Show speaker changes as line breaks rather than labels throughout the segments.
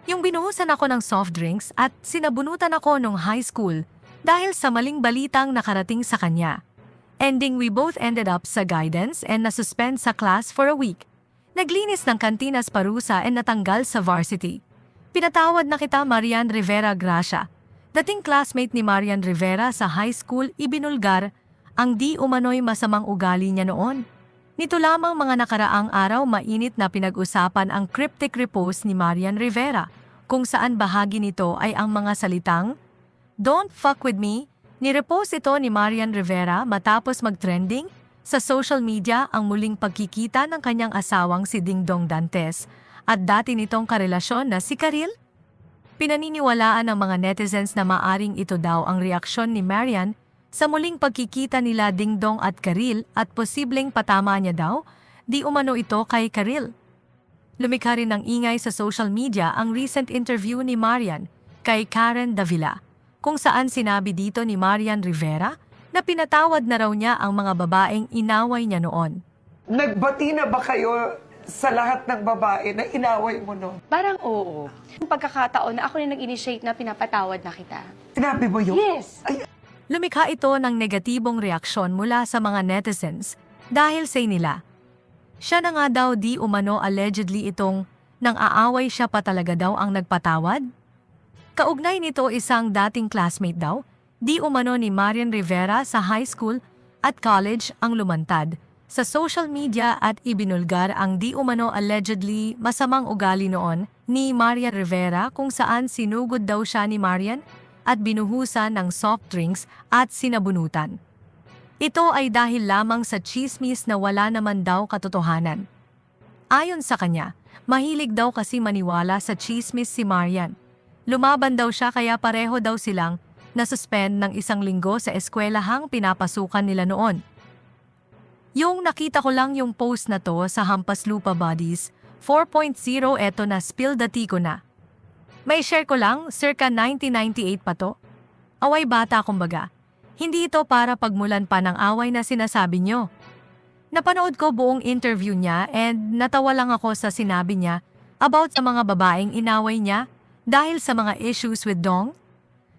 Yung binuhusan ako ng soft drinks at sinabunutan ako nung high school dahil sa maling balitang nakarating sa kanya. Ending, we both ended up sa guidance and nasuspend sa class for a week. Naglinis ng kantinas parusa and natanggal sa varsity. Pinatawad na kita, Marian Rivera Gracia. Dating classmate ni Marian Rivera sa high school, ibinulgar ang di umano'y masamang ugali niya noon. Nito lamang mga nakaraang araw, mainit na pinag-usapan ang cryptic repost ni Marian Rivera, kung saan bahagi nito ay ang mga salitang, "Don't fuck with me." Nirepost ito ni Marian Rivera matapos mag-trending sa social media ang muling pagkikita ng kanyang asawang si Dingdong Dantes at dati nitong karelasyon na si Karil. Pinaniniwalaan ng mga netizens na maaring ito daw ang reaksyon ni Marian sa muling pagkikita nila Dingdong at Karil at posibleng patama niya daw, di umano ito kay Karil. Lumikha rin ng ingay sa social media ang recent interview ni Marian kay Karen Davila, kung saan sinabi dito ni Marian Rivera na pinatawad na raw niya ang mga babaeng inaway niya noon.
Nagbati na ba kayo sa lahat ng babae na inaway mo noon?
Parang oo. Yung pagkakataon na ako na nag-initiate na pinapatawad na kita.
Sinabi mo yun?
Yes.
Ay,
Lumikha ito ng negatibong reaksyon mula sa mga netizens dahil say nila, siya na nga daw di umano allegedly itong nang aaway siya pa talaga daw ang nagpatawad? Kaugnay nito isang dating classmate daw, di umano ni Marian Rivera sa high school at college ang lumantad sa social media at ibinulgar ang di umano allegedly masamang ugali noon ni Marian Rivera kung saan sinugod daw siya ni Marian at binuhusan ng soft drinks at sinabunutan. Ito ay dahil lamang sa chismis na wala naman daw katotohanan. Ayon sa kanya, mahilig daw kasi maniwala sa chismis si Marian. Lumaban daw siya kaya pareho daw silang nasuspend ng 1 linggo sa eskwelahang pinapasukan nila noon. Yung nakita ko lang yung post na to sa Hampas Lupa Buddies 4.0, eto na spill the tea ko na. May share ko lang, circa 1998 pa to. Away bata kumbaga. Hindi ito para pagmulan pa ng away na sinasabi nyo. Napanood ko buong interview niya and natawa lang ako sa sinabi niya about sa mga babaeng inaway niya dahil sa mga issues with Dong.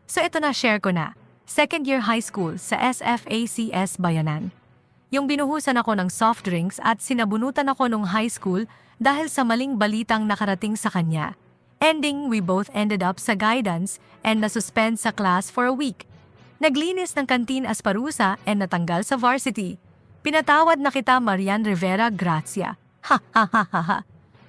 So ito na, share ko na. Second year high school sa SFACS Bayanan. Yung binuhusan ako ng soft drinks at sinabunutan ako nung high school dahil sa maling balitang nakarating sa kanya. Ending, we both ended up sa guidance and nasuspend sa class for a week. Naglinis ng kantin as parusa and natanggal sa varsity. Pinatawad na kita, Marian Rivera Gracia. Ha ha ha ha ha.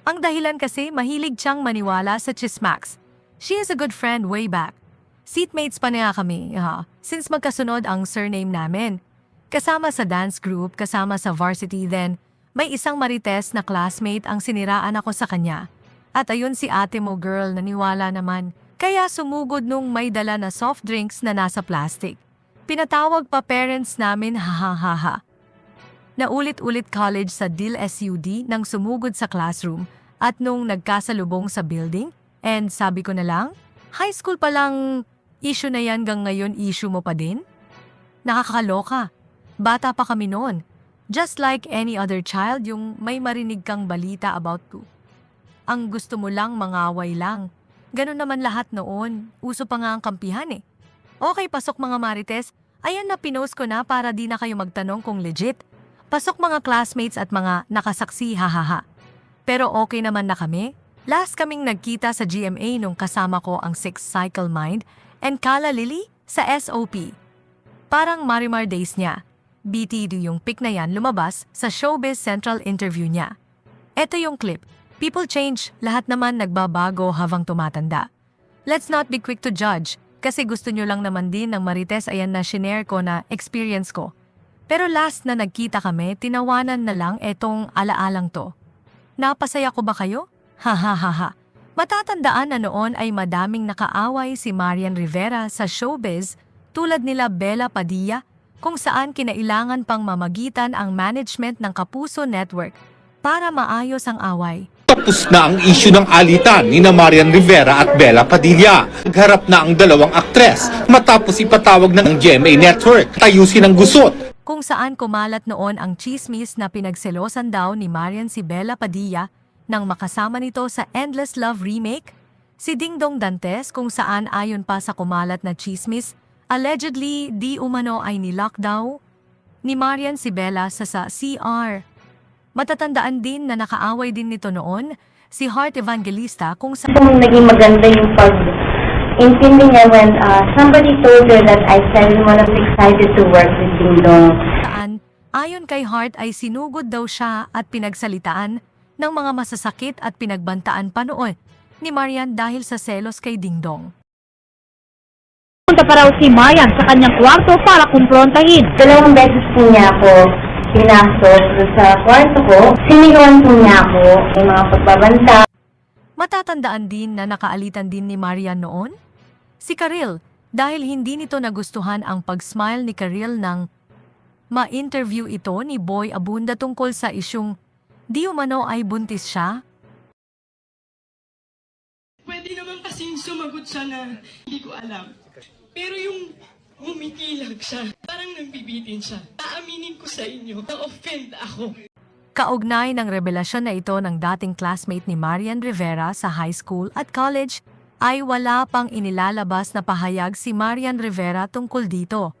Ang dahilan kasi mahilig siyang maniwala sa chismax. She is a good friend way back. Seatmates pa niya kami, since magkasunod ang surname namin. Kasama sa dance group, kasama sa varsity, then may isang marites na classmate ang siniraan ako sa kanya. At ayun si ate mo girl, naniwala naman. Kaya sumugod nung may dala na soft drinks na nasa plastic. Pinatawag pa parents namin, ha. Naulit-ulit college sa DIL-SUD nang sumugod sa classroom at nung nagkasalubong sa building. And sabi ko na lang, high school pa lang, issue na yan hanggang ngayon issue mo pa din? Nakakaloka. Bata pa kami noon. Just like any other child, yung may marinig kang balita about to. Ang gusto mo lang, mangaway lang. Ganun naman lahat noon. Uso pa nga ang kampihan eh. Okay, pasok mga marites. Ayan na, pinost ko na para di na kayo magtanong kung legit. Pasok mga classmates at mga nakasaksi, hahaha. Pero okay naman na kami. Last kaming nagkita sa GMA nung kasama ko ang Six Cycle Mind and Kala Lily sa SOP. Parang Marimar days niya. BTD yung pic na yan lumabas sa Showbiz Central interview niya. Ito yung clip. People change, lahat naman nagbabago habang tumatanda. Let's not be quick to judge, kasi gusto nyo lang naman din ng marites, ayan na shinare ko na experience ko. Pero last na nagkita kami, tinawanan na lang etong alaalang to. Napasaya ko ba kayo? Ha. Matatandaan na noon ay madaming nakaaway si Marian Rivera sa showbiz tulad nila Bella Padilla, kung saan kinailangan pang mamagitan ang management ng Kapuso Network para maayos ang away.
Tapos na ang issue ng alitan ni Marian Rivera at Bella Padilla. Nagharap na ang dalawang aktres matapos ipatawag ng GMA Network tayusin ang gusot.
Kung saan kumalat noon ang chismis na pinagselosan daw ni Marian si Bella Padilla nang makasama nito sa Endless Love remake. Si Dingdong Dantes kung saan ayon pa sa kumalat na chismis, allegedly di umano ay nilock daw ni Marian si Bella sa CR. Matatandaan din na nakaaway din nito noon si Heart Evangelista kung saan
Kung naging maganda yung pag-intindi niya when somebody told her that I said I was excited to work with Dingdong.
ayon kay Heart ay sinugod daw siya at pinagsalitaan ng mga masasakit at pinagbantaan pa noon ni Marian dahil sa selos kay Dingdong.
Punta pa raw si Marian sa kanyang kwarto para kumprontahin.
2 beses po niya ako pinasok sa kwarto ko. Sinigawan po niya ako ng mga pagbabanta.
Matatandaan din na nakaalitan din ni Marian noon si Karil dahil hindi nito nagustuhan ang pag-smile ni Karil nang ma-interview ito ni Boy Abunda tungkol sa isyung di umano ay buntis siya.
Pwede naman kasing sumagot siya na hindi ko alam. Pero yung humikilag siya, parang nagbibitin siya. Aaminin ko sa inyo, na-offend ako.
Kaugnay ng revelasyon na ito ng dating classmate ni Marian Rivera sa high school at college, ay wala pang inilalabas na pahayag si Marian Rivera tungkol dito.